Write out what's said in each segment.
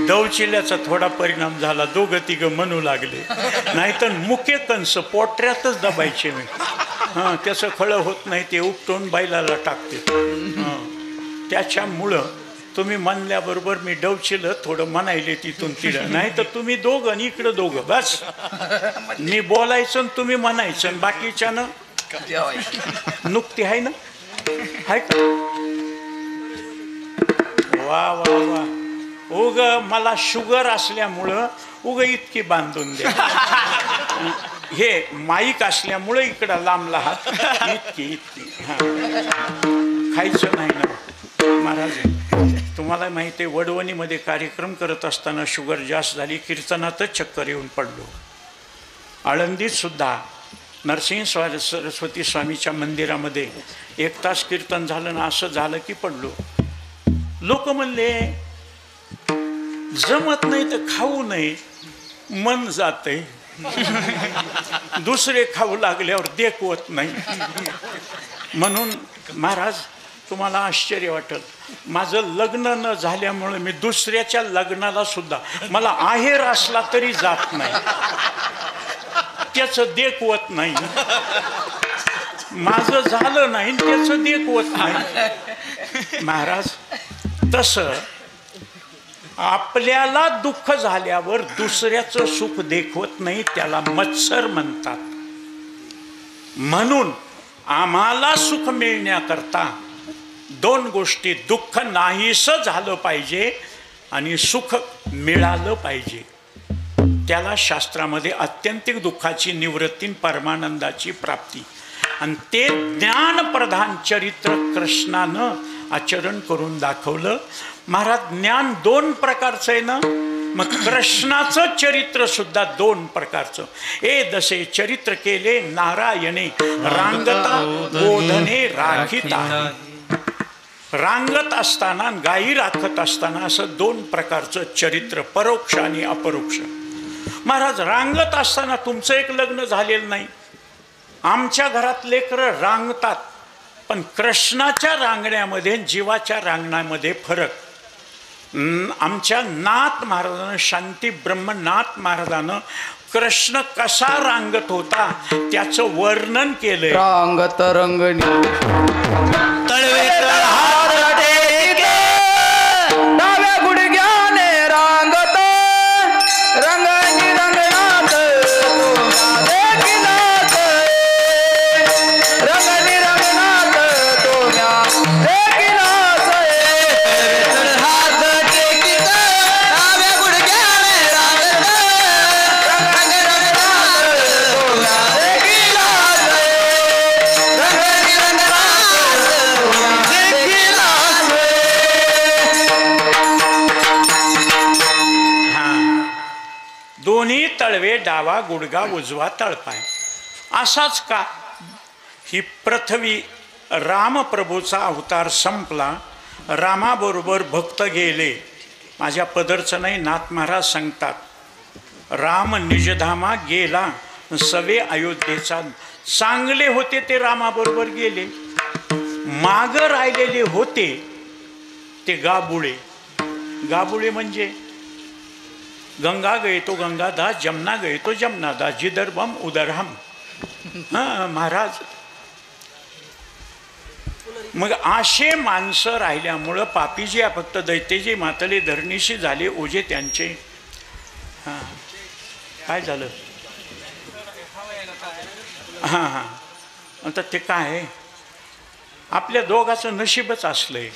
दवचिल्याचा थोडा परिणाम झाला, दोघं तिघं म्हणू लागले, नाहीतर मुके कंस पोटऱ्यातच दबायचे मी. हां, त्याचं खळं होत नाही, ते उपटून बैलाला टाकते. त्याच्यामुळं तुम्ही म्हणल्याबरोबर मी डवचिलं थोडं म्हणायले तिथून तिथं, नाही तर तुम्ही दोघं आणि इकडं दोघं बस. मी बोलायचं आणि तुम्ही म्हणायचं, आणि बाकीच्यानं नुकती आहे ना, आहे का? वा वा वा. उग मला शुगर असल्यामुळं उग इतकी बांधून द्या. हे माईक असल्यामुळं इकडं लांब लहात इतकी इतकी. हां, खायचं नाही ना महाराज. तुम्हाला माहिती आहे, वडवणीमध्ये कार्यक्रम करत असताना शुगर जास्त झाली, कीर्तनातच चक्कर येऊन पडलो. आळंदीत सुद्धा नरसिंह सरस्वती स्वामीच्या मंदिरामध्ये 1 तास कीर्तन झालं ना, असं झालं की पडलो. लोक म्हणले जमत नाही तर खाऊ नये, मन जाते. दुसरे खाऊ लागल्यावर देखवत नाही. म्हणून महाराज तुम्हाला आश्चर्य वाटेल, माझं लग्न न झाल्यामुळे मी दुसऱ्याच्या लग्नाला सुद्धा मला आहेर असला तरी जात नाही, त्याचं देखवत नाही. माझं झालं नाही त्याचं देखवत नाही. महाराज तसं आपल्याला दुःख झाल्यावर दुसऱ्याचं सुख देखवत नाही, त्याला मत्सर म्हणतात. म्हणून आम्हाला सुख मिळण्याकरता 2 गोष्टी, दुःख नाहीसं झालं पाहिजे आणि सुख मिळालं पाहिजे. त्याला शास्त्रामध्ये आत्यंतिक दुःखाची निवृत्ती, परमानंदाची प्राप्ती, आणि ते ज्ञानप्रधान चरित्र कृष्णानं आचरण करून दाखवलं. महाराज ज्ञान 2 प्रकारचं आहे ना, मग कृष्णाचं चरित्र सुद्धा 2 प्रकारचं. दसे चरित्र केले नारायणे, रांगता बोधने राखिता. रांगत असताना, गायी राखत असताना असं 2 प्रकारचं चरित्र, परोक्ष आणि अपरोक्ष. महाराज रांगत असताना तुमचं एक लग्न झालेलं नाही, आमच्या घरात लेकरं रांगतात, पण कृष्णाच्या रांगण्यामध्ये जीवाच्या रांगण्यामध्ये फरक. आमच्या नाथ महाराजानं, शांती ब्रह्मनाथ महाराजानं कृष्ण कसा रांगत होता त्याचं वर्णन केलंय. रांगत रंगणी तळवे डाव्या गुडघ्याने रांगत रंगणी रंगनाथ देखीनाथ, रंगणी रंगनाथ तोम्या देखीनाथ. हात टेकीत डाव्या गुडघ्याने रांगत रंगणी रंगनाथ तोम्या देखीनाथ, रंगणी रंगनाथ देखीनाथ. दोन्ही तळवे, डावा गुडगा उजवा तळपाय. असाच का? ही पृथ्वी रामप्रभूचा अवतार संपला, रामाबरोबर भक्त गेले. माझ्या पदरचं नाही, नाथ महाराज सांगतात, राम निजधामा गेला सवे अयोध्येचा. चांगले होते ते रामाबरोबर गेले, माग राहिलेले होते ते गाबुळे. गाबुळे म्हणजे गंगा गये तो गंगादास, जमुना गये तो जमुनादास, जिधर बम उधर हम. महाराज मग असे माणसं राहिल्यामुळं पापीजी फक्त दैत्यजी मातले धरणीशी झाले ओझे त्यांचे. हां, काय झालं? हां हां, आता ते काय आपल्या दोघाचं नशीबच असलंय.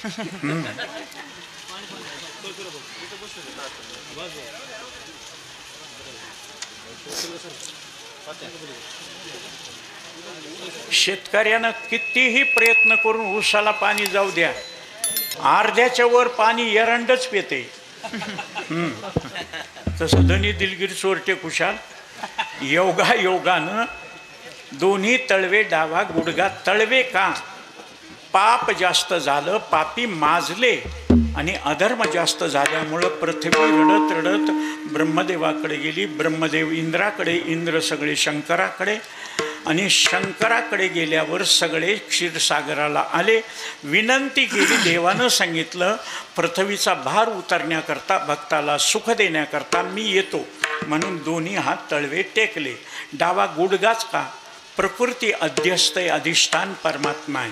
शेतकऱ्यानं कितीही प्रयत्न करून ऊसाला पाणी जाऊ द्या, अर्ध्याच्या वर पाणी एरंडच पेते. तसं धनी दिलगिरी चोरटे खुशाल योगानं दोन्ही तळवे, डावा गुडगा तळवे का? पाप जास्त झालं, पापी माजले आणि अधर्म जास्त झाल्यामुळं पृथ्वी रडत रडत ब्रह्मदेवाकडे गेली. ब्रह्मदेव इंद्राकडे, इंद्र सगळे शंकराकडे. आणि शंकराकडे गेल्यावर सगळे क्षीरसागराला आले. विनंती केली. देवानं सांगितलं पृथ्वीचा भार उतरण्याकरता, भक्ताला सुख देण्याकरता मी येतो. म्हणून दोन्ही हात तळवे टेकले. डावा गुडगाच का? प्रकृती अध्यस्त अधिष्ठान परमात्मा आहे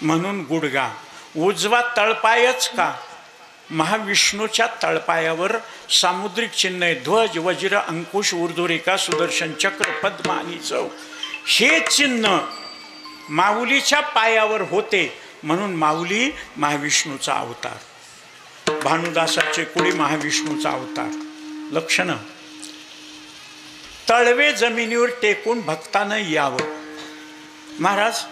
म्हणून गुडगा. उजवा तळपायच का? महाविष्णूच्या तळपायावर सामुद्रिक चिन्ह आहे. ध्वज, वज्र, अंकुश, ऊर्ध्वरेखा, सुदर्शन चक्र, पद्म आणि चव हे चिन्ह माऊलीच्या पायावर होते म्हणून माऊली महाविष्णूचा अवतार. भानुदासाचे कुडी महाविष्णूचा अवतार. लक्षणं. तळवे जमिनीवर टेकून भक्तानं यावं. महाराज,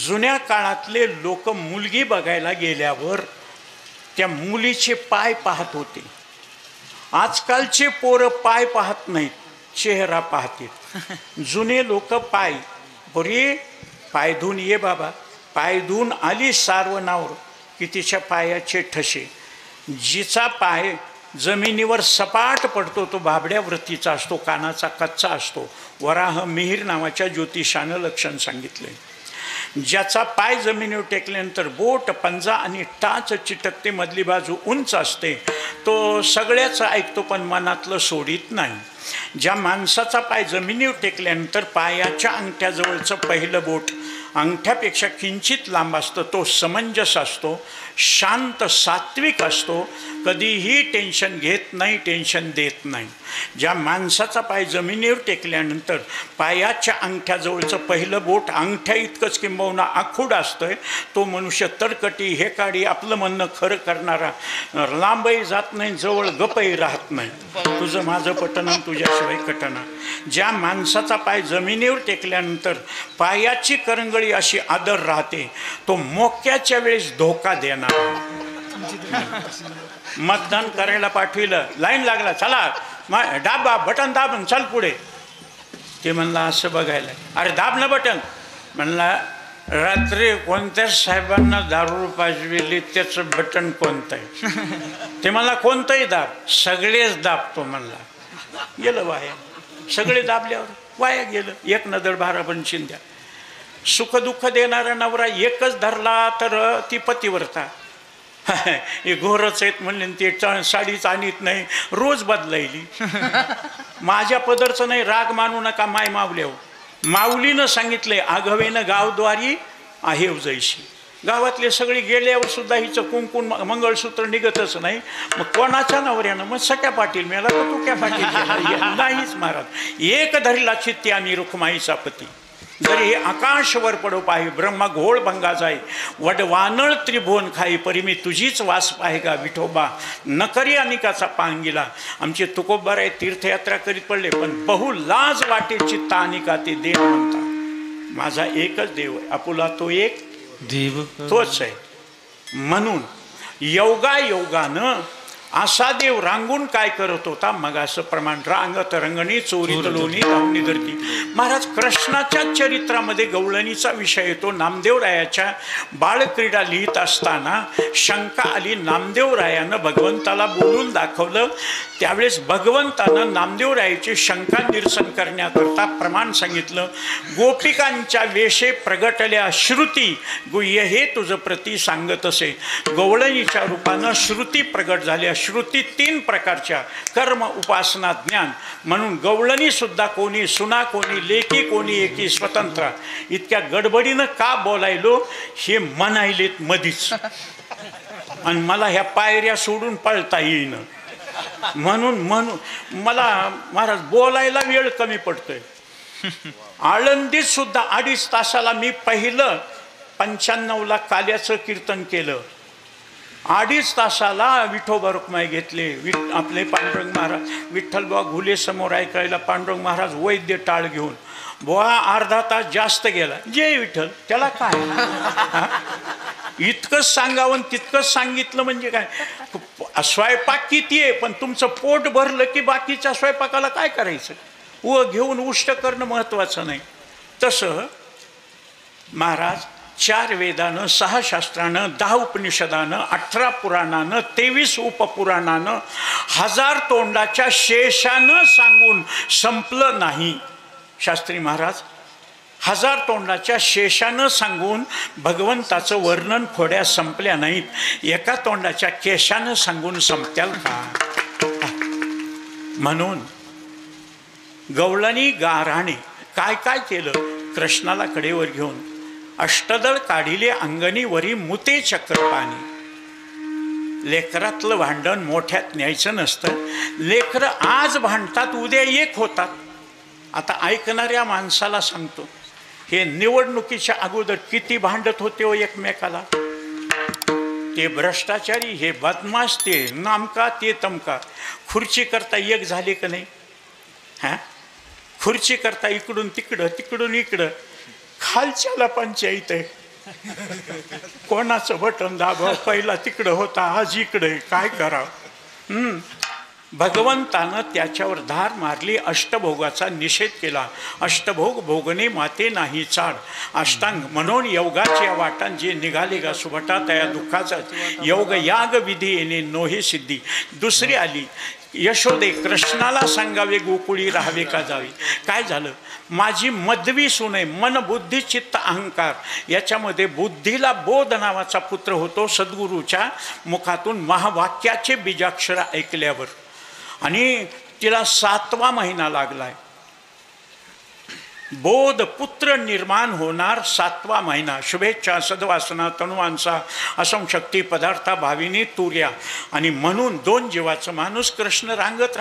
जुन्या काळातले लोक मुलगी बघायला गेल्यावर त्या मुलीचे पाय पाहत होते. आजकालचे पोरं पाय पाहत नाहीत, चेहरा पाहतील. जुने लोक पाय, बरे पाय धुवून ये बाबा. पाय धुवून आली सारवणावर की तिच्या पायाचे ठसे. जिचा पाय जमिनीवर सपाट पडतो तो भाबड्या वृत्तीचा असतो, कानाचा कच्चा असतो. वराह मिहीर नावाच्या ज्योतिषानं लक्षण सांगितलंय. ज्याचा पाय जमिनीवर टेकल्यानंतर बोट, पंजा आणि टाच चिटकते, मधली बाजू उंच असते, तो सगळ्याच ऐकतो पण मनातलं सोडित नाही. ज्या माणसाचा पाय जमिनीवर टेकल्यानंतर पायाच्या अंगठ्याजवळचं पहिलं बोट अंगठ्यापेक्षा किंचित लांब असतं, तो समंजस असतो, शांत सात्विक असतो, कधीही टेन्शन घेत नाही, टेन्शन देत नाही. ज्या माणसाचा पाय जमिनीवर टेकल्यानंतर पायाच्या अंगठ्याजवळचं पहिलं बोट अंगठ्या इतकंच किंबहुना आखूड असतंय, तो मनुष्य तडकटी, हेकाडी, आपलं म्हणणं खरं करणारा, लांबही जात नाही, जवळ गपही राहत नाही. तुझं माझं पटना, तुझ्याशिवाय कटना. ज्या माणसाचा पाय जमिनीवर टेकल्यानंतर पायाची करंगळी अशी आदर राहते, तो मोक्याच्या वेळेस धोका देणार. मतदान करायला पाठविलं, लाईन लागला, चला दाबा, बटन दाब, चल पुढे. ते म्हणला असं बघायला, अरे दाब ना बटन. म्हणला रात्री कोणत्या साहेबांना दारू पाजविली त्याचं बटन कोणतं आहे? ते म्हणला कोणतंही दाब. सगळेच दाबतो म्हणला. गेलं वाया. सगळे दाबल्यावर वाया गेलं. एक नदर भारा पण शिंद्या. सुखदुःख देणारा नवरा एकच धरला तर ती पतिव्रता. हे घोरच आहेत म्हणले, ते साडीच आणीत नाही, रोज बदलायली. माझ्या पदरचं नाही, राग मानू नका माय मावल्यावर. माऊलीनं सांगितलंय, आघवेनं गावद्वारी आहे जैशी. गावातले सगळे गेल्यावर सुद्धा हिचं कुंकुन मंगळसूत्र निघतच नाही. मग कोणाच्या नवऱ्यानं? मग सख्या पाटील मेला तर तू क्या पाटील नाहीच महाराज. एक धरला चित्ती आणि रुखमाईचा पती. जरी हे आकाशवर पडो पाहि, ब्रह्मा घोळ भंगा जाय, वड वानळ त्रिभुवन खाई, परी मी तुझीच वास पाहे का विठोबा, नकरी अनिकाचा पांगिला. आमचे तुकोबाराय तीर्थयात्रा करीत पडले, पण बहु लाज वाटे चित्ता अनिका ते देव म्हणता. माझा एकच देव आहे, आपुला तो एक देव तोच आहे. म्हणून योगायोगानं असा देव रांगून काय करत होता? मग असं प्रमाण रांगत रंगणी चोरीत लोणी धावणी धरती. महाराज कृष्णाच्या चरित्रामध्ये गवळणीचा विषय येतो. नामदेवरायाच्या बाळक्रीडा लिहित असताना शंका आली. नामदेवरायानं भगवंताला बोलून दाखवलं. त्यावेळेस भगवंतानं नामदेवरायाची शंका निरसन करण्याकरता प्रमाण सांगितलं. गोपिकांच्या वेशे प्रगटल्या श्रुती, गुह्य हे तुझं प्रती सांगत असे. गवळणीच्या रूपानं श्रुती प्रगट झाल्या. श्रुती 3 प्रकारच्या, कर्म, उपासना, ज्ञान. म्हणून गवळणी सुद्धा कोणी सुना, कोणी लेकी, कोणी एकी स्वतंत्र. इतक्या गडबडीनं का बोलायलो हे म्हणायलेत मधीच, आणि मला ह्या पायऱ्या सोडून पळता येईन. म्हणून मला महाराज बोलायला वेळ कमी पडतोय. आळंदीत सुद्धा 2.5 तासाला मी पहिलं 95ला काल्याचं कीर्तन केलं. 2.5 तासाला विठोबा रुक्माई घेतले. आपले पांडुरंग महाराज विठ्ठलबुवा घुले समोर ऐकायला पांडुरंग महाराज वैद्य टाळ घेऊन. बुवा अर्धा तास जास्त गेला. जय विठ्ठल, त्याला काय? इतकंच सांगावं तितकंच सांगितलं म्हणजे काय? स्वयंपाक किती आहे, पण तुमचं पोट भरलं की बाकीच्या स्वयंपाकाला काय करायचं? घेऊन उष्ट करणं महत्त्वाचं नाही. तसं महाराज 4 वेदानं, 6 शास्त्रानं, 10 उपनिषदानं, 18 पुराणानं, 23 उपपुराणानं, 1000 तोंडाच्या शेषानं सांगून संपलं नाही. शास्त्री महाराज, 1000 तोंडाच्या शेषानं सांगून भगवंताचं वर्णन खोड्या संपल्या नाहीत, एका तोंडाच्या केशानं सांगून संपत्याल का? म्हणून गवळणी गाराने काय काय केलं, कृष्णाला कडेवर घेऊन अष्टदळ काढिले अंगणी वरी मुते चक्रपाणी. लेकरातलं भांडण मोठ्यात न्यायचं नसतं. लेकरं आज भांडतात, उद्या एक होतात. आता ऐकणाऱ्या माणसाला सांगतो, हे निवडणुकीच्या अगोदर किती भांडत होते हो एकमेकाला. ते भ्रष्टाचारी, हे बदमाश, ते नामका ते तमका. खुर्ची करता एक झाले का नाही? हां, खुर्ची करता इकडून तिकडं तिकडून इकडं. खालच्याला पंचायत आहे, कोणाचं बटन दाबाव, पहिला तिकडं होता आज इकडे, काय करावं? भगवंतानं त्याच्यावर धार मारली, अष्टभोगाचा निषेध केला. अष्टभोग भोगणे माते नाही चाड. अष्टांग म्हणून योगाच्या वाटान जे निघाले गा सुभटा, त्या दुःखाचा योग याग विधी येणे नोहे सिद्धी. दुसरी आली, यशोदे कृष्णाला सांगावे गोकुळी राहावे का जावे. काय झालं, माझी मध्वी सुने, मन बुद्धी चित्त अहंकार, याच्यामध्ये बुद्धीला बोध नावाचा पुत्र होतो सद्गुरूच्या मुखातून महावाक्याचे बीजाक्षर ऐकल्यावर, आणि तिला 7वा महिना लागलाय. बोध पुत्र निर्माण होणार 7वा महिना. शुभेच्छा सद्वासना तनुवांचा असंशक्ती पदार्था भाविनी तुर्या. आणि म्हणून 2 जीवाचं माणूस कृष्ण रांगत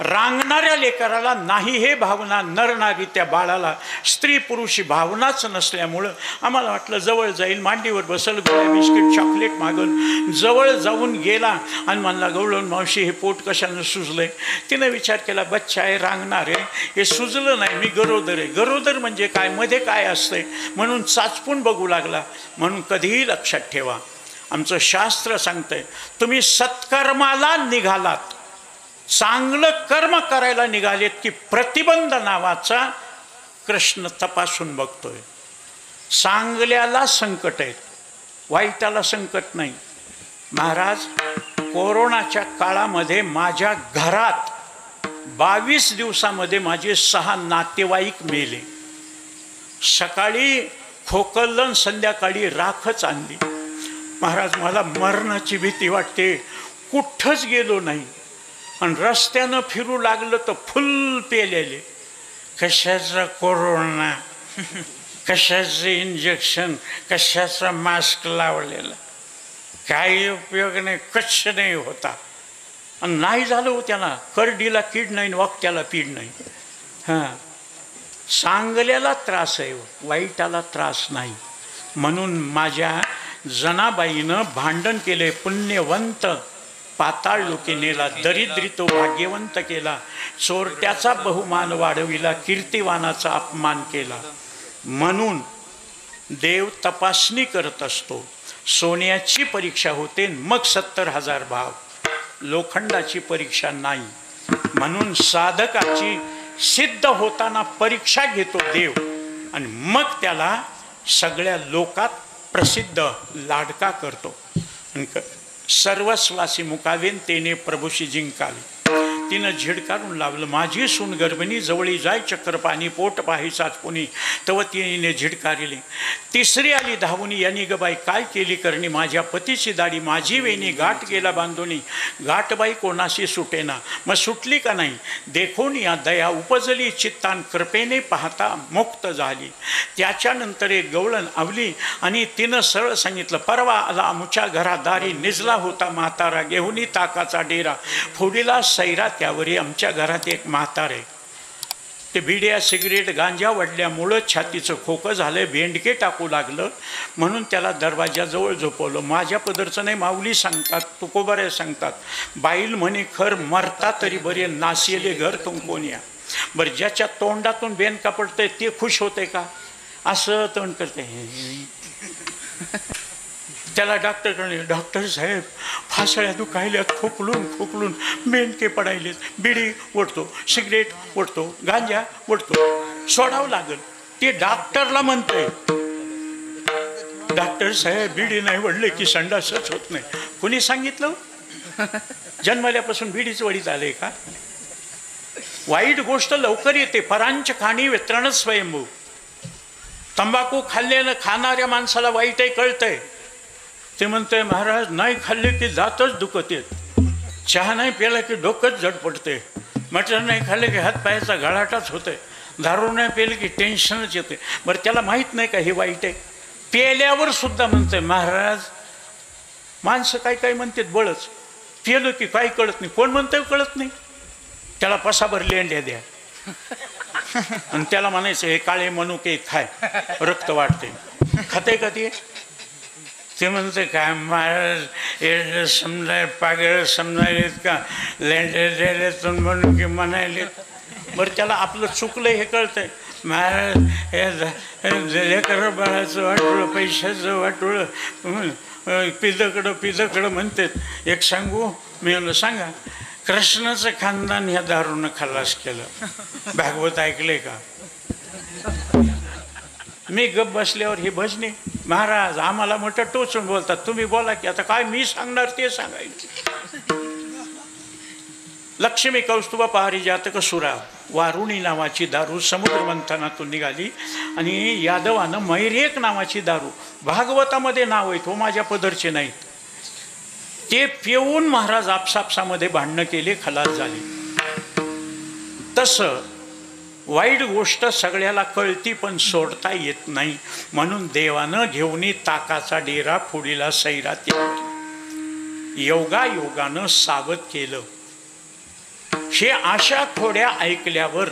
रांगणाऱ्या लेकराला नाही हे भावना, नरनारी त्या बाळाला स्त्री पुरुषी भावनाच नसल्यामुळं आम्हाला वाटलं जवळ जाईल, मांडीवर बसल, गोळ्या बिस्किट चॉकलेट मागून जवळ जाऊन गेला आणि म्हणला, गवळण मावशी हे पोट कशानं सुजलंय. तिनं विचार केला, बच्चा आहे, रांगणार आहे, हे सुजलं नाही, मी गरोदर आहे. गरोदर म्हणजे काय, मध्ये काय असते म्हणून चाचपून बघू लागला. म्हणून कधीही लक्षात ठेवा, आमचं शास्त्र सांगतंय, तुम्ही सत्कर्माला निघालात, चांगलं कर्म करायला निघालेत की प्रतिबंध नावाचा कृष्ण तपासून बघतोय. चांगल्याला संकट आहेत, वाईटाला संकट नाही. महाराज, कोरोनाच्या काळामध्ये माझ्या घरात 22 दिवसामध्ये माझे 6 नातेवाईक मेले. सकाळी खोकलन, संध्याकाळी राखच आणली. महाराज, मला मरणाची भीती वाटते, कुठंच गेलो नाही. आणि रस्त्यानं फिरू लागलं तर फुल पेलेले. कशाचा कोरोना, कशाचं इंजेक्शन, कशाचा मास्क लावलेला, काही उपयोग नाही, कच्छ नाही होता. आणि नाही झालं हो त्याला, करडीला कीड नाही, वाकट्याला पीड नाही. हां, चांगल्याला त्रास आहे, वाईटाला त्रास नाही. म्हणून माझ्या जनाबाईनं भांडण केले. पुण्यवंत पाताळ लोके नेला, दरिद्री तो भाग्यवंत केला. चोरट्याचा बहुमान वाढविला, कीर्तिवानाचा अपमान केला. म्हणून देव तपासणी करत असतो. सोन्याची परीक्षा होते, मग 70,000 भाव. लोखंडाची परीक्षा नाही. म्हणून साधकाची सिद्ध होताना परीक्षा घेतो देव, आणि मग त्याला सगळ्या लोकात प्रसिद्ध लाडका करतो. सर्वस्वासी मुकावेन तेने प्रभूशी जिंकावे. तिनं झिडकारून लावलं, माझी सून गर्भिणी, जवळी जाय चक्रपाणी, पोट पाहिचाच कोणी, तव तिने झिडकारिले. तिसरी आली धावुनी, यांनी गबाई काय केली करणी, माझ्या पतीची दाढी माझी वेणी, गाठ गेला बांधोनी, गाठबाई कोणाशी सुटेना. मग सुटली का नाही, देखून या दया उपजली चित्तान, कृपेने पाहता मुक्त झाली. त्याच्यानंतर एक गवळण आवली आणि तिनं सरळ सांगितलं, परवा आला आमच्या घरादारी, निजला होता म्हातारा, घेऊनी ताकाचा डेरा, फोडीला सैरा त्यावरी आमच्या घरात एक म्हातारे. ते बिड्या सिगरेट गांजा वडल्यामुळं छातीचं खोकं झालं, भेंडके टाकू लागलं. म्हणून त्याला दरवाजाजवळ झोपवलं. माझ्या पदरचं नाही, माऊली सांगतात, तुकोबाऱ्या सांगतात, बाईल म्हणे खर मरता तरी बरे, नाशिले घर तुमकोनिया. बरं, ज्याच्या तोंडातून बेनका पडतंय ते खुश होते का? असं तोंड करते. त्याला डॉक्टरकडे, डॉक्टर साहेब फासळ्या दुखायल्यात, खोकलून खोकलून बेनके पडायलेत, बिडी ओढतो, सिगरेट ओढतो, गांजा ओढतो, सोडावं लागल. ते डॉक्टरला म्हणतंय, डॉक्टर साहेब बिडी नाही वडले की संडासच होत नाही. कुणी सांगितलं? जन्मल्यापासून बिडीच वडीत आले का? वाईट गोष्ट लवकर येते. परांच खाणी व्यत्रण स्वयंभू. तंबाखू खाल्ल्यानं खाणाऱ्या माणसाला वाईटही कळतंय. ते म्हणतंय महाराज नाही खाल्ले की दातच दुखत येत, चहा नाही प्याला की डोकंच जड पडते, मटण नाही खाल्ले की हातपायाचा गळाटाच होतोय, दारू नाही प्याले की टेन्शनच येते. बरं त्याला माहीत नाही का हे वाईट आहे? पेल्यावर सुद्धा म्हणतंय महाराज माणसं काय काय म्हणतात बळच, पेलं की काही कळत नाही. कोण म्हणतंय कळत नाही? त्याला पसाभर लेंड्या द्या आणि त्याला म्हणायचं हे काळे मनुके खाय रक्त वाढते. खाते का ते म्हणते काय महाराज हे समजाय पागळ समजायलेत का लेंड्यातून म्हणून की म्हणायले. बरं त्याला आपलं चुकलं हे कळतंय. महाराज हे लेकरं बाळाचं वाटोळं पैशाचं वाटोळं पिदकडं म्हणतात. एक सांगू मी म्हणलं सांगा. कृष्णाचं खानदान ह्या दारूनं खलास केलं. भागवत ऐकले का? मी गप बसल्यावर ही भजनी महाराज आम्हाला मोठं टोचून बोलतात. तुम्ही बोला की आता काय मी सांगणार ते सांगायचं. लक्ष्मी कौस्तुभ पारिजातक सुरा वारुणी नावाची दारू समुद्र मंथनातून निघाली आणि यादवानं मैरेक नावाची दारू भागवतामध्ये नाव आहे, तो माझ्या पदरचे नाहीत, ते पिऊन महाराज आपसापसामध्ये भांडणं केले, खलास झाले. तसं वाईट गोष्ट सगळ्याला कळती पण सोडता येत नाही. म्हणून देवानं घेऊन ताकाचा डेरा फोडीला सैरात योगायोगानं सावध केलं. हे अशा थोड्या ऐकल्यावर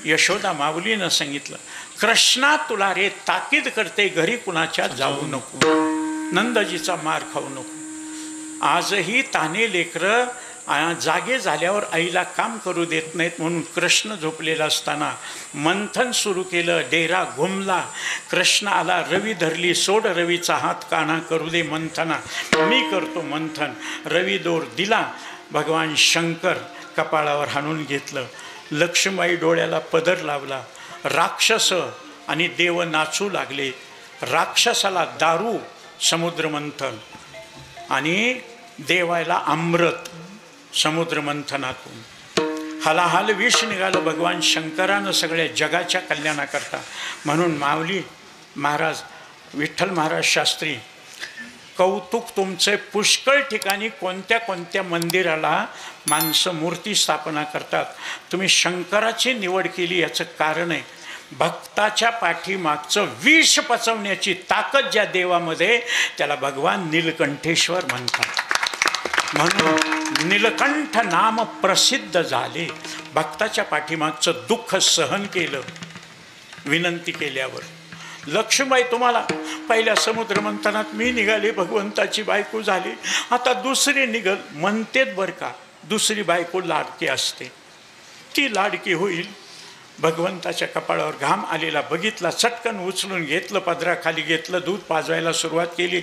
यशोदा माऊलीनं सांगितलं कृष्णा तुला रे ताकीद करते घरी कुणाच्या जाऊ नको, नंदजीचा मार खाऊ नको. आजही ताने लेकरं जागे झाल्यावर आईला काम करू देत नाहीत म्हणून कृष्ण झोपलेला असताना मंथन सुरू केलं. डेरा घुमला. कृष्ण आला, रवी धरली, सोड रवीचा हात काना करू दे मंथना, मी करतो मंथन. रवी दोर दिला, भगवान शंकर कपाळावर हाणून घेतलं. लक्ष्मीबाई डोळ्याला पदर लावला. राक्षस आणि देव नाचू लागले. राक्षसाला दारू समुद्र मंथन आणि देवाला अमृत समुद्र मंथनातून. हलाहल विष निघालं भगवान शंकरानं सगळ्या जगाच्या कल्याणाकरता. म्हणून माऊली महाराज विठ्ठल महाराज शास्त्री कौतुक तुमचे. पुष्कळ ठिकाणी कोणत्या कोणत्या मंदिराला माणसं मूर्ती स्थापना करतात. तुम्ही शंकराची निवड केली याचं कारण आहे भक्ताच्या पाठीमागचं विष पचवण्याची ताकद ज्या देवामध्ये त्याला भगवान नीलकंठेश्वर म्हणतात. म्हणून नीलकंठ नाम प्रसिद्ध झाले. भक्ताच्या पाठीमागचं दुःख सहन केलं विनंती केल्यावर. लक्ष्मीबाई तुम्हाला पहिल्या समुद्र मंथनात मी निघाली, भगवंताची बायको झाली, आता दुसरी निघल म्हणतेत बरं का. दुसरी बायको लाडकी असते, ती लाडकी होईल. भगवंताच्या कपाळावर घाम आलेला बघितला, चटकन उचलून घेतलं, पदराखाली घेतलं, दूध पाजवायला सुरुवात केली.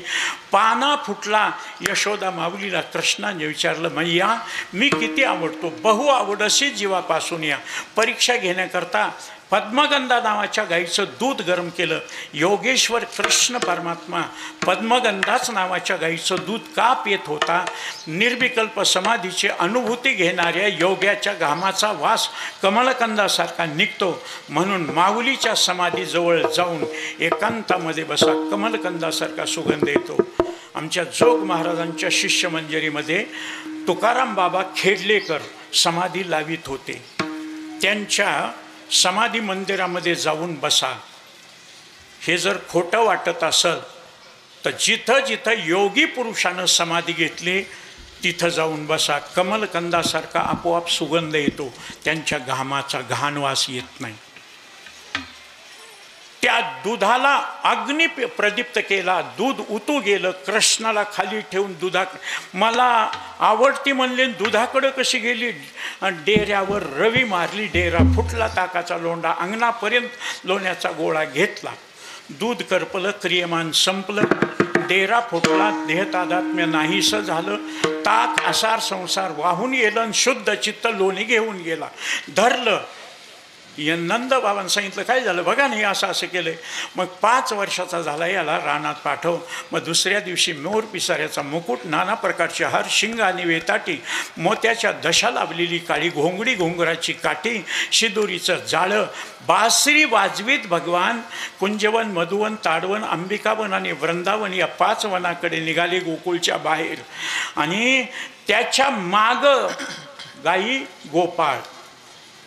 पाना फुटला. यशोदा माऊलीला कृष्णाने विचारलं मैया मी किती आवडतो, बहु आवडशी जीवापासून या. परीक्षा घेण्याकरता पद्मगंधा नावाच्या गाईचं दूध गरम केलं. योगेश्वर कृष्ण परमात्मा पद्मगंधाच नावाच्या गाईचं दूध का पित होता? निर्विकल्प समाधीची अनुभूती घेणाऱ्या योग्याच्या घामाचा वास कमलकंदासारखा निघतो. म्हणून माऊलीच्या समाधीजवळ जाऊन एकांतामध्ये बसा, कमलकंदासारखा सुगंध येतो. आमच्या जोग महाराजांच्या शिष्यमंजरीमध्ये तुकाराम बाबा खेडलेकर समाधी लावित होते. त्यांच्या समाधी मंदिरामध्ये जाऊन बसा. हे जर खोटं वाटत असेल तर जिथं जिथं योगी पुरुषानं समाधी घेतली तिथं जाऊन बसा. कमलकंदासारखा आपोआप सुगंध येतो, त्यांच्या घामाचा घाणवास येत नाही. त्या दुधाला अग्नी प्रदीप्त केला, दूध उतू गेलं. कृष्णाला खाली ठेवून मला आवडती म्हणले, दुधाकडं कशी गेली? डेऱ्यावर रवी मारली, डेरा फुटला, ताकाचा लोंढा अंगणापर्यंत लोण्याचा गोळा घेतला. दूध करपलं, क्रियमान संपलं, डेरा फुटला, देहतादात्म्य नाहीसं झालं. ताक आसार संसार वाहून गेलं, शुद्ध चित्त लोणी घेऊन गेला. धरलं नंद बाबांनी सांगितलं काय झालं बघा नाही असं असं केलं आहे. मग 5 वर्षाचा झाला याला रानात पाठव. मग दुसऱ्या दिवशी मोर पिसाऱ्याचा मुकुट, नाना प्रकारचे हार, शिंग आणि वेताटी, मोत्याच्या दशा लावलेली काळी घोंगडी, घोंगराची काठी, शिदोरीचं जाळं, बासरी वाजवीत भगवान कुंजवन, मधुवन, ताडवन, अंबिकावन आणि वृंदावन या 5 वनाकडे निघाले गोकुळच्या बाहेर. आणि त्याच्या माग गाई गोपाळ,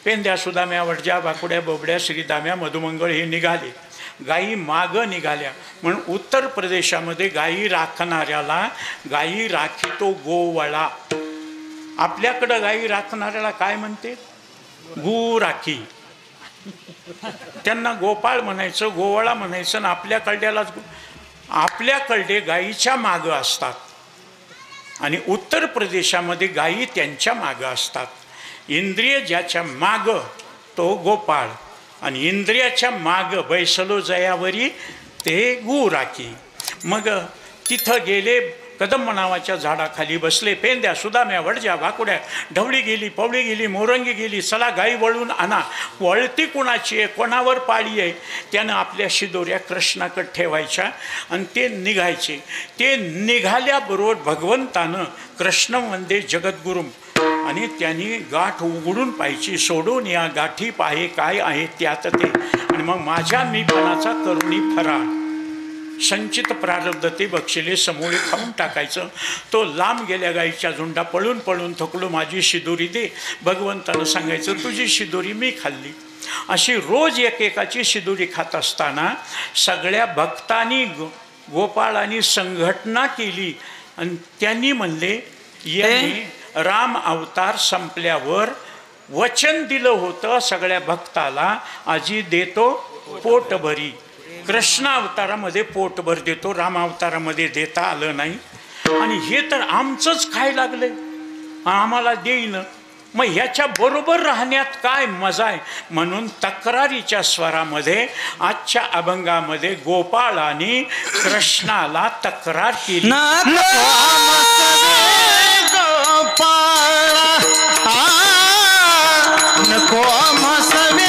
पेंद्या, सुदाम्या, वडज्या, बाकुड्या, बोबड्या, श्रीदाम्या, मधुमंगळ हे निघाले. गायी मागं निघाल्या. म्हणून उत्तर प्रदेशामध्ये गायी राखणाऱ्याला गायी राखीतो गोवळा. आपल्याकडं गायी राखणाऱ्याला काय म्हणते? गो राखी. त्यांना गोपाळ म्हणायचं, गोवळा म्हणायचं. आणि आपल्याकडे गायीच्या मागं असतात आणि उत्तर प्रदेशामध्ये गायी त्यांच्या मागं असतात. इंद्रिय ज्याच्या माग तो गोपाळ आणि इंद्रियाच्या माग बैसलो जयावरी ते गु राखी. मग तिथं गेले, कदंब नावाच्या झाडाखाली बसले. पेंद्या, सुदाम्या, वडज्या, वाकुड्या, ढवळी गेली, पवळी गेली, मोरंगी गेली. चला गाई वळून आणा. वळती कुणाची आहे, कोणावर पाळी आहे, त्यानं आपल्या शिदोऱ्या कृष्णाकडे ठेवायच्या आणि ते निघायचे. ते निघाल्याबरोबर भगवंतानं कृष्ण वंदे जगद्गुरुम आणि त्यांनी गाठ उघडून पाहिजे. सोडून या गाठी पाहे काय आहे त्यात ते. आणि मग माझ्या मीपणाचा करुणी फराळ, संचित प्रारब्ध ते बक्षिले समोळे खाऊन टाकायचं. तो लांब गेल्या गाईच्या झुंडा, पळून पळून थकलो, माझी शिदोरी दे. भगवंतानं सांगायचं तुझी शिदोरी मी खाल्ली. अशी रोज एकेकाची शिदोरी खात असताना सगळ्या भक्तांनी गोपाळांनी संघटना केली आणि त्यांनी म्हणले यांनी राम अवतार संपल्यावर वचन दिलं होतं सगळ्या भक्ताला, आजी देतो पोटभरी. कृष्ण अवतारामध्ये पोटभर देतो, राम अवतारामध्ये देता आलं नाही. आणि हे तर आमचंच खाय लागलंय, आम्हाला देईन. मग ह्याच्या बरोबर राहण्यात काय मजा आहे. म्हणून तक्रारीच्या स्वरामध्ये आजच्या अभंगामध्ये गोपाळाने कृष्णाला तक्रार केली. नको मसवे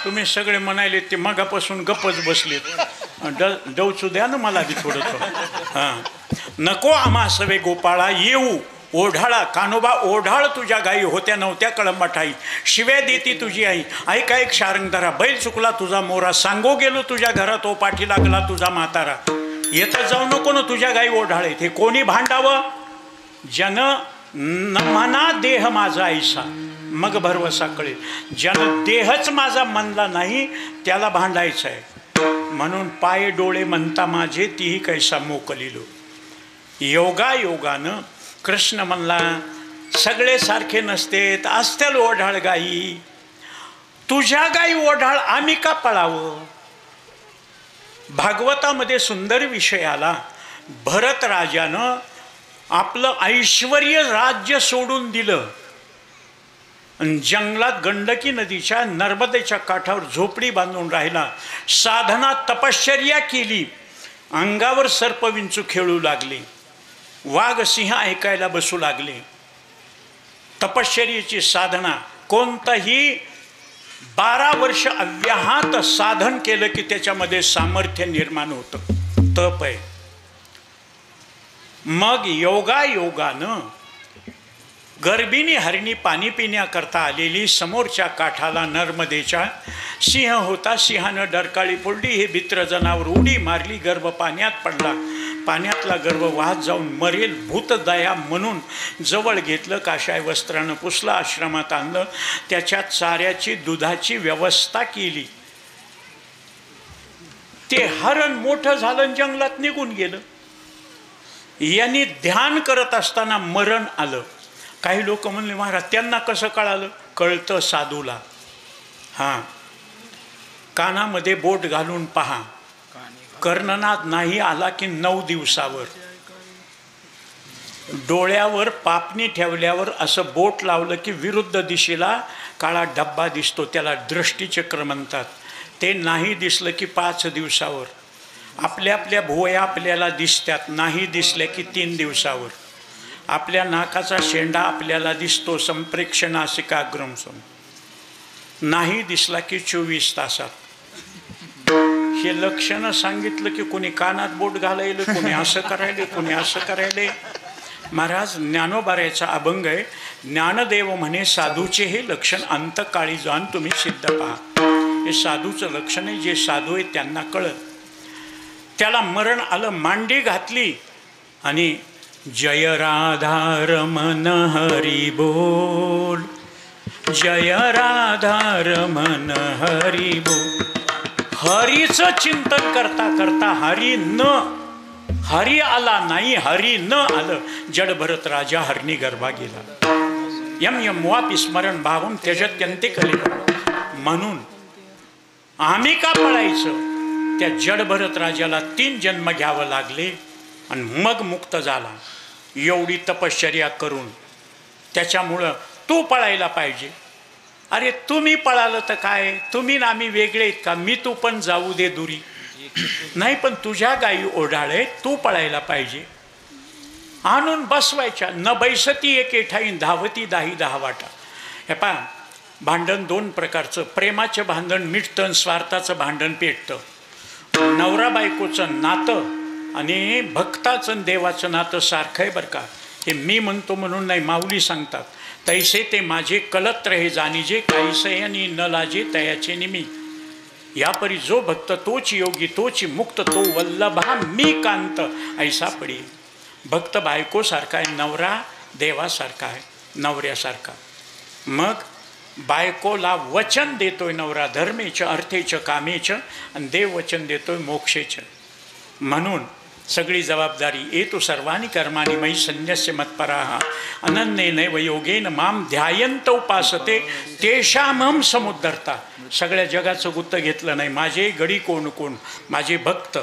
तुम्ही सगळे म्हणाले ते मगापासून गप्पच बसलेत. डवचू द्या ना मला बी थोडंसं. हां, नको आम्हा सवे गोपाळा येऊ ओढाळा. कानोबा ओढाळ तुझ्या गायी होत्या नव्हत्या कळंबाठाई. शिव्या देती तुझी आई, ऐका एक शारंगधरा. बैल चुकला तुझा मोरा, सांगो गेलो तुझ्या घरात, ओ पाठी लागला तुझा म्हातारा. येता जाऊ नको ना तुझ्या गायी ओढाळे. हे कोणी भांडावं? जन म्हणा देह माझा ऐसा, मग भरवसा कळेल. ज्यानं देहच माझा म्हणला नाही त्याला भांडायचं आहे. म्हणून पाय डोळे म्हणता माझे तीही कैसा मोकलिलो. योगायोगानं कृष्ण म्हणला सगळे सारखे नसतेत, असत्याल ओढाळ गाई. तुझ्या गाई ओढाळ आम्ही का पळावं? भागवतामध्ये सुंदर विषय आला. भरत राजानं आपलं ऐश्वर्य राज्य सोडून दिलं, जंगलात गंडकी नदीच्या नर्मदेच्या काठावर झोपडी बांधून राहिला. साधना तपश्चर्या केली. अंगावर सर्पविंचू खेळू लागले, वाघ सिंह ऐकायला बसू लागले. तपश्चर्याची साधना, कोणतंही 12 वर्ष अव्याहत साधन केलं की त्याच्यामध्ये सामर्थ्य निर्माण होतं. तप आहे. मग योगायोगानं गर्भिणी हरिणी पाणी पिण्याकरता आलेली समोरच्या काठाला नर्मदेच्या सिंह होता. सिंहानं डरकाळी फोडली. हे भित्र जनावर उडी मारली. गर्भ पाण्यात पडला. पाण्यातला गर्भ वाहत जाऊन मरेल. भूतदया म्हणून जवळ घेतलं. काशाय वस्त्रानं पुसलं. आश्रमात आणलं. त्याच्या चाऱ्याची दुधाची व्यवस्था केली. ते हरण मोठं झालं, जंगलात निघून गेलं. यांनी ध्यान करत असताना मरण आलं. काही लोक म्हणले महाराज त्यांना कसं कळालं? कळतं साधूला. हां, कानामध्ये बोट घालून पहा. कर्णनाद नाही आला की 9 दिवसावर. डोळ्यावर पापणी ठेवल्यावर असं बोट लावलं की विरुद्ध दिशेला काळा डब्बा दिसतो. त्याला दृष्टीचक्र म्हणतात. ते नाही दिसलं की 5 दिवसावर. आपल्या आपल्या भुवया आपल्याला दिसतात. नाही दिसल्या की 3 दिवसावर. आपल्या नाकाचा शेंडा आपल्याला दिसतो. संप्रेक्ष नासिकाग्रम सम. नाही दिसला की 24 तासात. हे लक्षणं सांगितलं की कोणी कानात बोट घालायला, कोणी असं करायले, कोणी असं करायले. महाराज ज्ञानोबाऱ्याचा अभंग आहे. ज्ञानदेव म्हणे साधूचे हे लक्षण अंतकाळी जाऊन तुम्ही सिद्ध पहा. हे साधूचं लक्षण आहे. जे साधू आहे त्यांना कळत. त्याला मरण आलं. मांडी घातली आणि जय राधा रमण हरी बोल, जय राधा रमण हरी बोल. हरीचं चिंतन करता करता हरी आला नाही. हरी न आलं. जड भरत राजा हरणी गर्भा गेला. यम यम वापी स्मरण भावम त्यजत्यंते कले. म्हणून आम्ही का पळायचं? त्या जड भरत राजाला 3 जन्म घ्यावं लागले आणि मग मुक्त झाला. एवढी तपश्चर्या करून. त्याच्यामुळं तू पळायला पाहिजे. अरे तुम्ही पळालं तर काय? तुम्ही ना आम्ही वेगळे आहेत का? मी तू पण जाऊ दे दुरी. नाही, पण तुझ्या गायी ओढाळे तू पळायला पाहिजे. आणून बसवायच्या. न बैसती एके ठाई धावती 10 वाटा. हे पहा, भांडण 2 प्रकारचं. प्रेमाचं भांडण मिटतं, स्वार्थाचं भांडण पेटतं. नवरा बायकोचं नातं आणि भक्ताचं देवाचं नातं सारखं आहे बरं का. हे मी म्हणतो म्हणून नाही, माऊली सांगतात. तैसे ते माझे कलत रहे जाणीजे, काहीसे आणि न लाजे तयाचे निमी. यापरी जो भक्त तोच योगी, तोच मुक्त, तो वल्लभा मी कांत ऐसा पडी. भक्त बायकोसारखा आहे, नवरा देवासारखा आहे, नवऱ्यासारखा. मग बायकोला वचन देतोय नवरा धर्मेचं, अर्थेचं, कामेचं, आणि देव वचन देतोय मोक्षेचं. म्हणून सगळी जबाबदारी येतो सर्वानी कर्मानी मयि संन्यस्य मत्पराः अनन्येनैव योगेन माम ध्यायन्त उपासते तेषामहं समुद्धरता. सगळ्या जगाचं गुत्त घेतलं नाही. माझे गडी कोण कोण? माझे भक्त.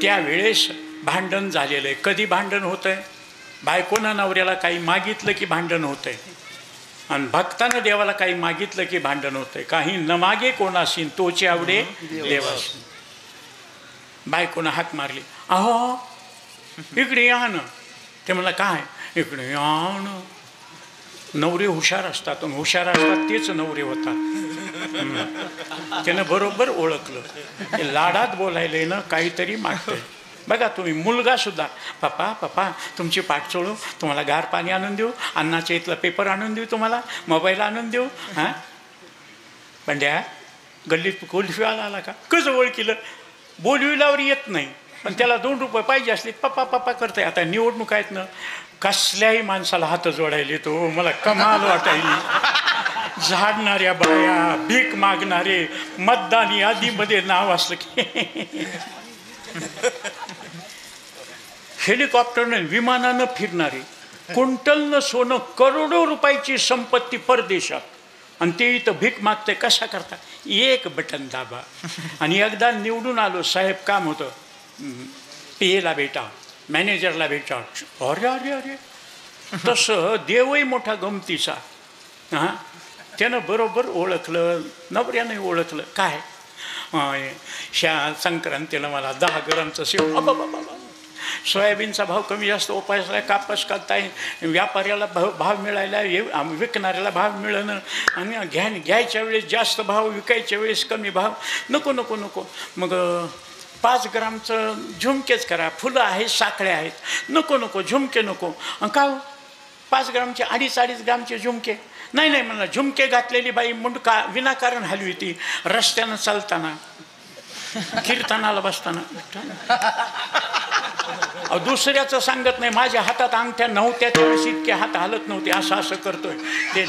त्यावेळेस भांडण झालेलं आहे. कधी भांडण होतं आहे? बायकोनं नवऱ्याला काही मागितलं की भांडण होतं आहे, आणि भक्तानं देवाला काही मागितलं की भांडण होतं आहे. काही न मागे कोणासीन तोचे आवडे देवासीन. बायकोनं हाक मारली, अहो इकडे या ना. ते म्हणलं काय? इकडे या ना. नवरे हुशार असतात, आणि हुशार असतात तेच नवरे होतात. त्यानं बरोबर ओळखलं. ते लाडात बोलायला ना काहीतरी मागतंय. बघा तुम्ही, मुलगा सुद्धा, पप्पा पप्पा तुमची पाठ चोळू, तुम्हाला गार पाणी आणून देऊ, अन्नाच्या इथला पेपर आणून देऊ, तुम्हाला मोबाईल आणून देऊ. हां, पण द्या गल्लीत कुल्फीवाला आला का कसं ओळखीलं? बोलविल्यावर येत नाही, पण त्याला 2 रुपये पाहिजे असले पप्पा पप्पा करताय. आता निवडणूक आहेत ना, कसल्याही माणसाला हात जोडायला येतो. मला कमाल वाटायली. झाडणाऱ्या बाया, भीक मागणारे, मतदान यादीमध्ये नाव असलं की हेलिकॉप्टरनं विमानानं फिरणारे, क्विंटलनं सोनं, करोडो रुपयाची संपत्ती परदेशात, आणि ते इथं भीक मागते. कशा करता? 1 बटन दाबा. आणि एकदा निवडून आलो, साहेब काम होतं, PA भेटा, मॅनेजरला भेटा. अरे अरे अरे, तसं देवही मोठा गमतीचा. हां, त्यानं बरोबर ओळखलं, नवऱ्याने ओळखलं. काय ह्या संक्रांतीला मला 10 ग्रामचं शेव. सोयाबीनचा भाव कमी जास्त उपायला, कापस काढताय, व्यापाऱ्याला भाव मिळायला, विकणाऱ्याला भाव मिळणं, आणि घ्यायच्या वेळेस जास्त भाव, विकायच्या वेळेस कमी भाव. नको नको नको. मग 5 ग्रामचं झुमकेच करा, फुलं आहेत, साखळ्या आहेत. नको नको झुमके नको. का 5 ग्रामचे 2.5 ग्रामचे झुमके? नाही नाही म्हणलं, झुमके घातलेली बाई मुंडका विनाकारण हलवी ती रस्त्यानं चालताना, कीर्तनाला बसताना. दुसऱ्याचं सांगत नाही, माझ्या हातात अंगठ्या नव्हत्या त्यावेळेस इतके हात हालत नव्हते, असं असं करतोय ते.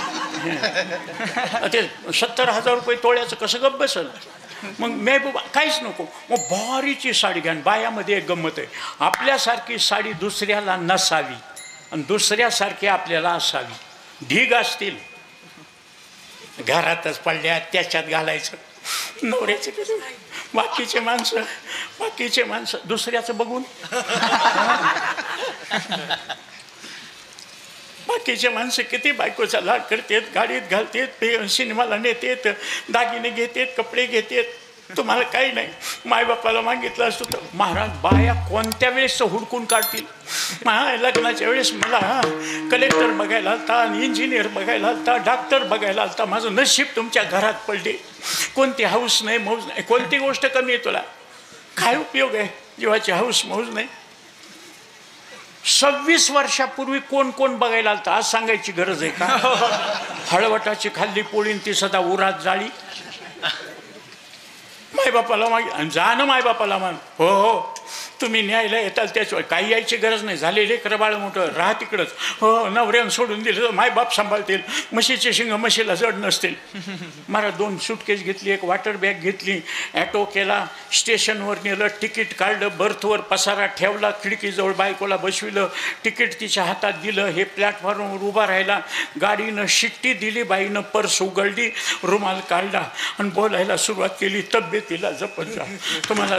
70,000 रुपये तोळ्याचं कसं गप्प बसल? मग मेहबूबा काहीच नको, मग भारीची साडी घ्या. बायामध्ये एक गंमत आहे, आपल्यासारखी साडी दुसऱ्याला नसावी आणि दुसऱ्यासारखी आपल्याला असावी. ढीग असतील घरातच पडल्या त्याच्यात घालायचं. नवऱ्याचे कसं, बाकीचे माणसं दुसऱ्याचं बघून बाकीचे माणसं किती बायकोचा लाड करतात, गाडीत घालतात, सिनेमाला नेतात, दागिने घेतात, कपडे घेतात. तुम्हाला काही नाही. मायबापाला मागितलं असतं तर महाराज बाया कोणत्या वेळेस हुडकून काढतील. लग्नाच्या वेळेस मला कलेक्टर बघायला आलता, इंजिनियर बघायला आलता, डॉक्टर बघायला आलता. माझं नशीब तुमच्या घरात पडले. कोणती हौस नाही, मौज नाही, कोणती गोष्ट कमी आहे तुला? काय उपयोग आहे जीवाची हौस मौज नाही? 26 वर्षापूर्वी कोण कोण बघायला आलतं आज सांगायची गरज आहे का? हळवटाची खाल्ली पोळी ती सदा उरात जाळी. मायबापाला जा ना, मायबापाला मान, हो हो तुम्ही न्यायला येताल त्याच्यावर काही यायची गरज नाही. झाले लेकरं बाळ मोठं राहा तिकडंच. हो नवऱ्यानं सोडून दिलं तर मायबाप सांभाळतील. म्हशीचे शिंग म्हशीला जड नसतील. मला 2 सुटकेस घेतली, एक वॉटर बॅग घेतली, ॲटो केला, स्टेशनवर नेलं, तिकीट काढलं, बर्थवर पसारा ठेवला, खिडकीजवळ बायकोला बसविलं, तिकीट तिच्या हातात दिलं. हे प्लॅटफॉर्मवर उभा राहिला, गाडीनं शिट्टी दिली, बाईनं पर्स उघडली, रुमाल काढला आणि बोलायला सुरुवात केली. तब्येतीला जपत जा. तुम्हाला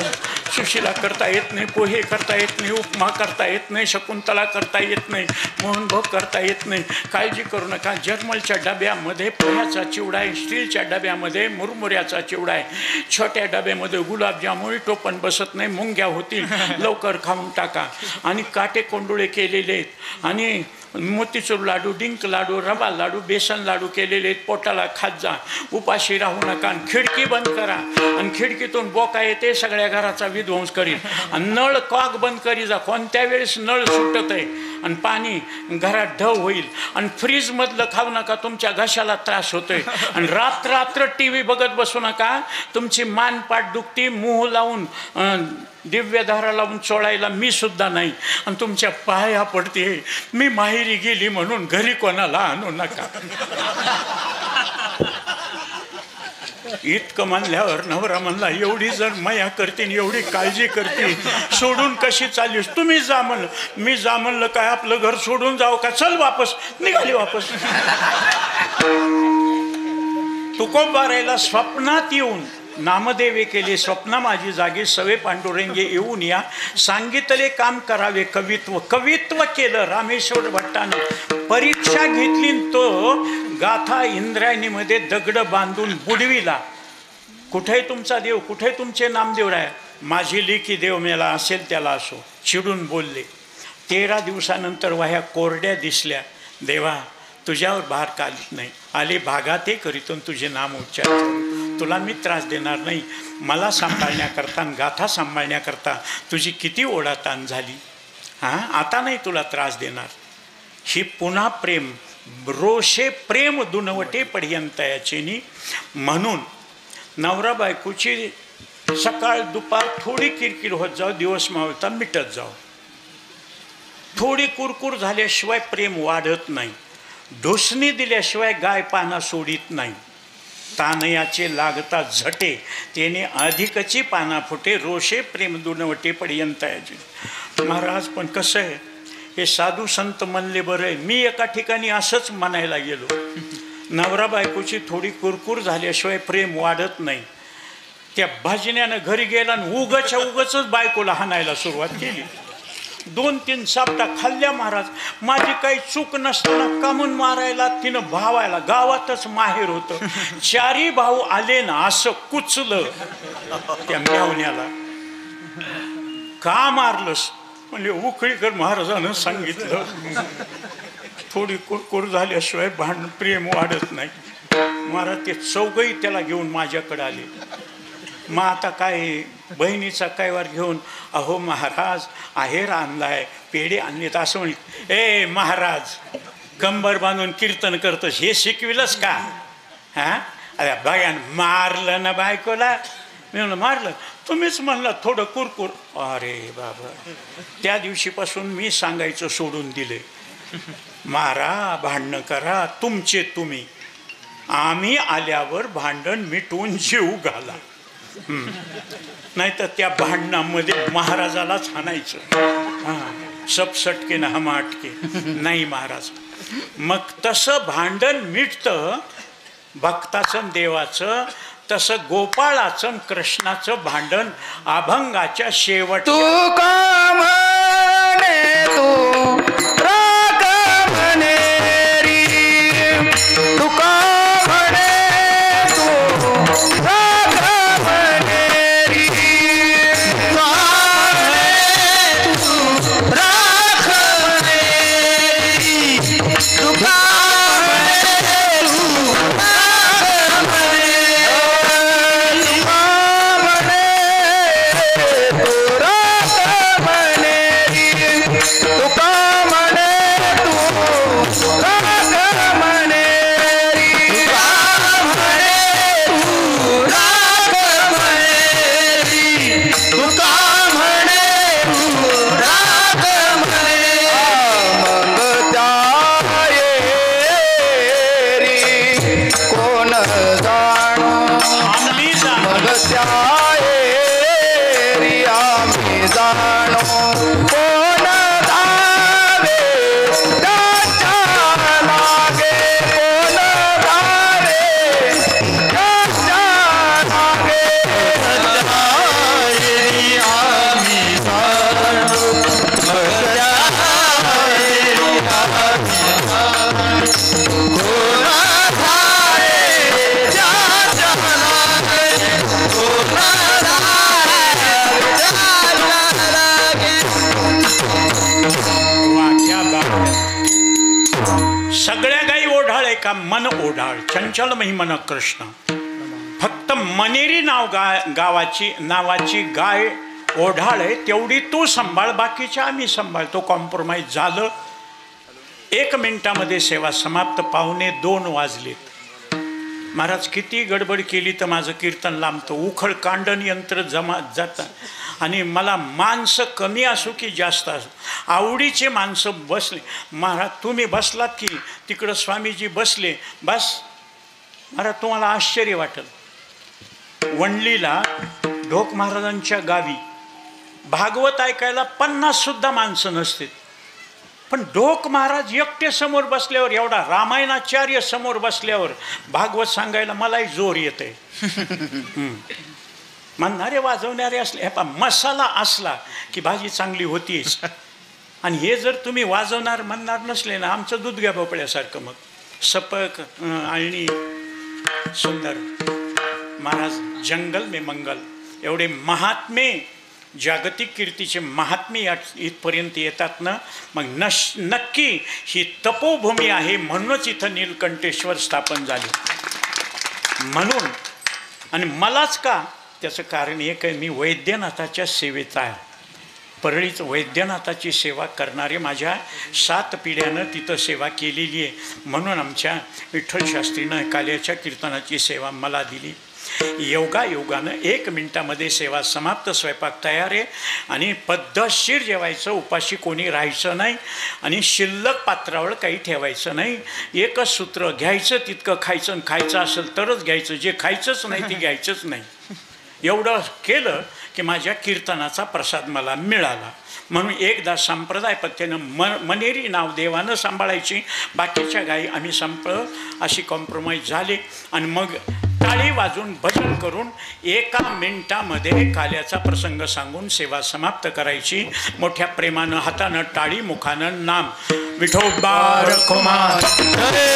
सुशिला करता येत नाही, पोहे करता येत नाही, उपमा करता येत नाही, शकुंतला करता येत नाही, मोहनभोग करता येत नाही, काळजी करू नका. जर्मलच्या डब्यामध्ये पोह्याचा चिवडा आहे, स्टीलच्या डब्यामध्ये मुरमुऱ्याचा चिवडा आहे, छोट्या डब्यामध्ये गुलाबजामुन टोपण बसत नाही, मुंग्या होतील, लवकर खाऊन टाका. आणि काटे कोंडुळे केलेले आहेत आणि मोतीचूर लाडू, डिंक लाडू, रवा लाडू, बेसन लाडू केलेले आहेत. पोटाला खात जा, उपाशी राहू नका. आणि खिडकी बंद करा आणि खिडकीतून बोका येते, सगळ्या घराचा विध्वंस करील. आणि नळ कॉक बंद करी जा, कोणत्या वेळेस नळ सुटत आहे आणि पाणी घरात ढव होईल. आणि फ्रीजमधलं खाऊ नका, तुमच्या घशाला त्रास होतोय. आणि रात्र टी व्ही बघत बसू नका, तुमची मानपाट दुखती. मूह लावून दिव्यधारा लावून चोळायला मी सुद्धा नाही. आणि तुमच्या पाया पडते, मी माहेरी गेली म्हणून घरी कोणाला आणू नका. इतकं म्हणल्यावर नवरा म्हणला, एवढी जर माया करते, एवढी काळजी करते, सोडून कशी चाललीस? तुम्ही जा म्हणलं. मी जा म्हणलं काय आपलं घर सोडून जाऊ का? चल वापस. निघाली वापस. तुकोबारायला स्वप्नात येऊन नामदेवे केले, स्वप्ना माझी जागी, सवे पांडुरंगे येऊन या, सांगितले काम करावे कवित्व केलं रामेश्वर भट्टानं. परीक्षा घेतली तो गाथा इंद्रायणीमध्ये दगड बांधून बुडविला. कुठे तुमचा देव, कुठे तुमचे नामदेव राय? माझी लेकी देव मेला असेल त्याला असो. चिडून बोलले. 13 दिवसानंतर वाह्या कोरड्या दिसल्या. देवा तुझ्यावर भार काढत नाही, आले भागाते करीतून तुझे नाम उच्चार, तुला मी त्रास देणार नाही. मला सांभाळण्याकरता, गाथा सांभाळण्याकरता तुझी किती ओढाताण झाली. आता नाही तुला त्रास देणार. ही पुन्हा प्रेम रोषे प्रेम दुनवटे पर्यंतयाचेनी. म्हणून नवरा बायकोची सकाळ दुपार थोडी किरकिर होत जाऊ, दिवस मावळता मिटत जाऊ. थोडी कुरकुर झाल्याशिवाय प्रेम वाढत नाही. ढोसणी दिल्याशिवाय गाय पाना सोडित नाही. तानयाचे लागता झटे, तेने अधिकची पाना फुटे, रोषे प्रेम दुनवटे पर्यंतयाचे. महाराज पण कसं आहे, हे साधू संत म्हणले बरं आहे. मी एका ठिकाणी असंच म्हणायला गेलो, नवरा बायकोची थोडी कुरकुर झाल्याशिवाय प्रेम वाढत नाही. त्या भाजण्यानं घरी गेला आणि उगच बायकोला हाणायला सुरुवात केली. 2-3 सापटा खाल्ल्या. महाराज माझी काही चूक नसताना कामून मारायला तिनं भावायला. गावातच माहेर होतं. 4 भाऊ आले ना, असं कुचलं त्या मेवण्याला. का मारलंस म्हणजे उकळीकर महाराजानं सांगितलं, थोडी कुरकुर झाल्याशिवाय प्रेम वाढत नाही. महाराज ते चौघही त्याला घेऊन माझ्याकडे आले. मग आता काय बहिणीचा कैवार घेऊन अहो महाराज आहेर आणलाय पेढे आणलेत असं म्हणलं. ए महाराज कंबर बांधून कीर्तन करतस हे शिकविलंस का? हां अरे बघा मारलं ना बायकोला. मी म्हणलं मारलं? तुम्हीच म्हणलं थोडं कुरकुर. अरे बाबा त्या दिवशीपासून मी सांगायचं सोडून दिले. मारा भांडणं करा तुमचे तुम्ही, आम्ही आल्यावर भांडण मिटवून जीव घाला. नाही तर त्या भांडणामध्ये महाराजालाच हाणायचं. हां सबसटके ना हम अटके नाही महाराज. मग तसं भांडण मिटतं भक्ताचं देवाचं. तसं गोपाळाचं कृष्णाचं भांडण अभंगाच्या शेवट. तू का म्हणे तू राग म्हणे री, तू का म्हणे तू राग म्हणे री, तू राग म्हणे री, तू का का मन ओढाळ चंचल महिमन कृष्ण. फक्त मनेरी नावाची गाय ओढाळ आहे तेवढी तू सांभाळ, बाकीच्या आम्ही सांभाळतो. कॉम्प्रोमाइज झालं. 1 मिनिटामध्ये सेवा समाप्त. 1:45 वाजलेत. महाराज किती गडबड केली तर माझं कीर्तन लांबतं. उखळ कांडण यंत्र जमा जातं. आणि मला माणसं कमी असो की जास्त असो आवडीचे माणसं बसले. महाराज तुम्ही बसलात की तिकडं स्वामीजी बसले. बस महाराज तुम्हाला आश्चर्य वाटेल. वणलीला ढोक महाराजांच्या गावी भागवत ऐकायला 50 माणसं नसते. पण ढोक महाराज एकटे समोर बसल्यावर, एवढा रामायणाचार्य समोर बसल्यावर भागवत सांगायला मलाही जोर येते. म्हणणारे वाजवणारे असले मसाला असला की भाजी चांगली होतीच. आणि हे जर तुम्ही वाजवणार म्हणणार नसले ना आमचं दूध घ्या भोपळ्यासारखं मग सपक आणि सुंदर. महाराज जंगल में मंगल एवढे महात्मे जागतिक कीर्तीचे महात्मे इथपर्यंत येतात ना. मग नक्की ही तपोभूमी आहे म्हणूनच इथं नीलकंठेश्वर स्थापन झाले. म्हणून आणि मलाच का त्याचं कारण एक आहे, मी वैद्यनाथाच्या सेवेत आहे. परळीच वैद्यनाथाची सेवा करणारे माझ्या 7 पिढ्यानं तिथं सेवा केलेली आहे. म्हणून आमच्या विठ्ठल शास्त्रीनं काल्याच्या कीर्तनाची सेवा मला दिली. योगानं 1 मिनिटामध्ये सेवा समाप्त. स्वयंपाक तयार आहे आणि पद्धतशीर जेवायचं. उपाशी कोणी राहायचं नाही आणि शिल्लक पात्रावर काही ठेवायचं नाही. एकच सूत्र घ्यायचं तितकं खायचं. आणि खायचं असेल तरच घ्यायचं, जे खायचंच नाही ते घ्यायचंच नाही. एवढं केलं की माझ्या कीर्तनाचा प्रसाद मला मिळाला. म्हणून एकदा संप्रदाय पद्धतीनं मनेरी नाव देवानं सांभाळायची, बाकीच्या गायी आम्ही सांभाळ अशी कॉम्प्रोमाइज झाली. आणि मग टाळी वाजून भजन करून 1 मिनिटामध्ये काल्याचा प्रसंग सांगून सेवा समाप्त करायची. मोठ्या प्रेमानं हातानं टाळी मुखानं नाम विठोबा रखुमार कुमार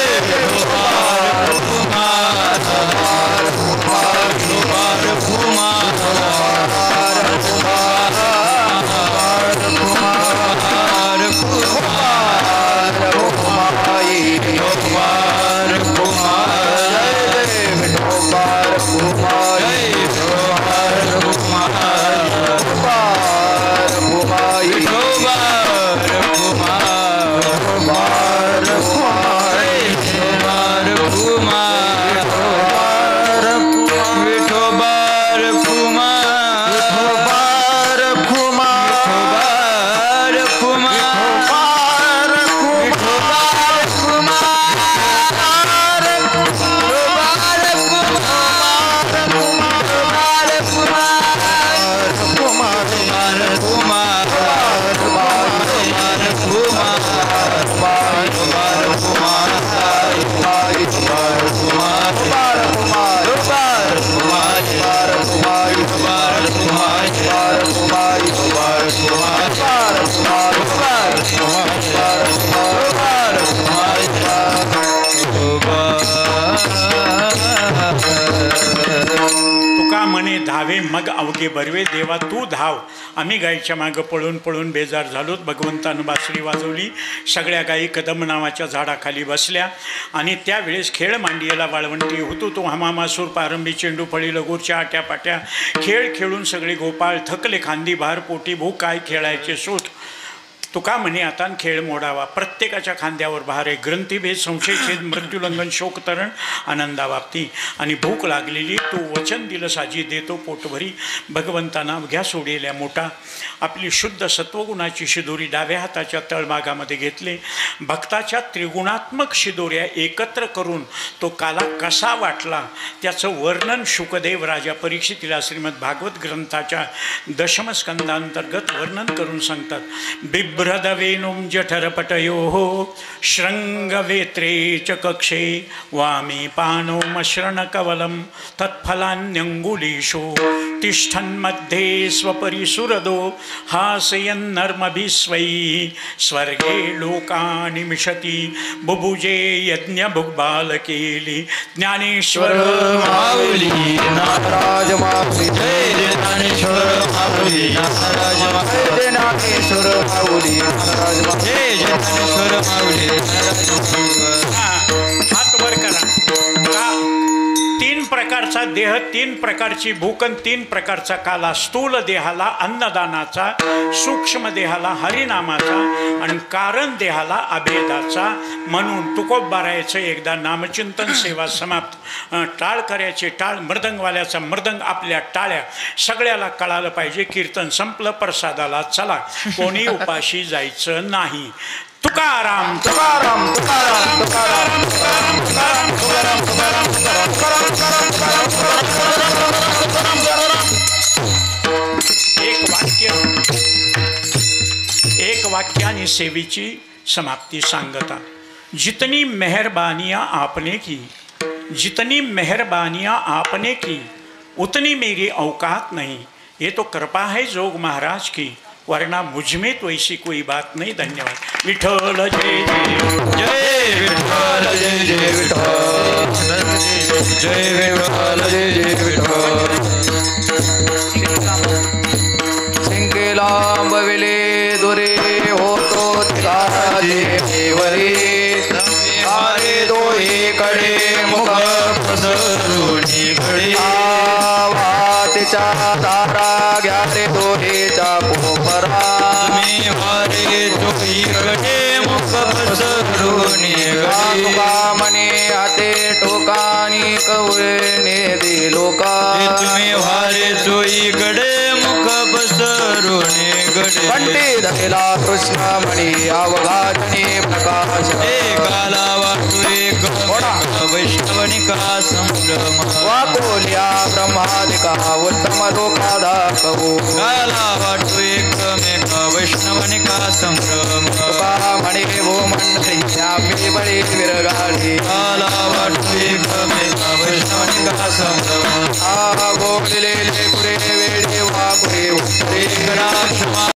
धावणे धावे मग अवघे बरवे, देवा तू धाव. आम्ही गायीच्या मागं पळून पळून बेजार झालोत. भगवंतानं बासरी वाजवली. सगळ्या गायी कदम नावाच्या झाडाखाली बसल्या आणि त्यावेळेस खेळ मांडियेला वाळवंटी होतो तो हमामासूर पारंबी चेंडू फळी लगूरच्या आट्यापाट्या खेळ खेळून सगळे गोपाळ थकले. खांदी भार पोटी भूक काय खेळायचे सूट. तुका म्हणे आता खेळ मोडावा. प्रत्येकाच्या खांद्यावर भार आहे. ग्रंथीभेद संशयछेद मृत्यूलंघन शोकतरण आनंदाबाबती. आणि भूक लागलेली तू वचन दिलं साजी देतो पोटभरी. भगवंतांना घ्या सोडेल्या मोठा. आपली शुद्ध सत्वगुणाची शिदोरी डाव्या हाताच्या तळभागामध्ये घेतले. भक्ताच्या त्रिगुणात्मक शिदोऱ्या एकत्र करून तो काला कसा वाटला त्याचं वर्णन शुकदेव राजा परीक्षितीला श्रीमद भागवत ग्रंथाच्या दशमस्कंदांतर्गत वर्णन करून सांगतात. बिभ्रदवेनुं जठरपटयोः शृङ्गवेत्रे च कक्षे वामे पानो मश्रणकवलं तत्फलान्यङ्गुलीषु तिष्ठन्मध्ये स्वपरिसुरदो हासयन्नर्मभिस्वैः स्वर्गे लोकानि मिषति बुभुजे यज्ञभुग्बालकेली. ज्ञानेश्वर माऊली नाराज माऊली जय ज्ञानेश्वर माऊली नाराज माऊली ज्ञानेश्वर माऊली नाराज जय ज्ञानेश्वर माऊली नाराज. हात वर करा. तीन प्रकारचा देह, तीन प्रकारची भूक आणि तीन प्रकारचा काला. स्थूल देहाला अन्नदानाचा, सूक्ष्म देहाला हरिनामाचा आणि कारण देहाला अभेदाचा. म्हणून तुकोबारायचं एकदा नामचिंतन सेवा समाप्त. टाळ करायचे टाळ, मृदंगवाल्याचा मृदंग, आपल्या टाळ्या. सगळ्याला कळालं पाहिजे कीर्तन संपलं, प्रसादाला चला. कोणी उपाशी जायचं नाही. तुकाराम तुकाराम तुकाराम तुकाराम तुकाराम तुकाराम तुकाराम एक वाक्याने सेवेची समाप्ती सांगता. जितनी मेहरबानियाँ आपने की, जितनी मेहरबानियाँ आपने की उतनी मेरी औकात नहीं. ये तो कृपा है जोग महाराज की, वरना मुझमें तो ऐसी कोई बात नहीं. धन्यवाद. विठ्ठल जय जय विठ्ठल जय जय विठ्ठल जय विठ्ठल जय जय विठ्ठल. सिंकेला बविले दुरे होतो देवरे आरे दोहे कडे मुख पसरुनी कडे आवातीच्या तारा घ्या रे दोहेच्या पोपरा मी वारे चोई कडे मुख पसरुनी कडे मने आते टोकानी कवळणे दे लोका तुम्ही वारे चोई कडे मुख पसरुनी कडे. कंठी धरेला कृष्ण मणी अवघातनी प्रकाश काला वाटुरे वैष्णवनिका संभ्रम वाकोल्या ब्रह्मादिका उत्तम लोका दाखवो काला वाटू एकमेक वैष्णवनिका संभ्रम म्हणे वो मंडळी आम्ही बळी विरगाली काला वाटू एकमेक वैष्णवनिका संभ्रम आ बोललेले पुरे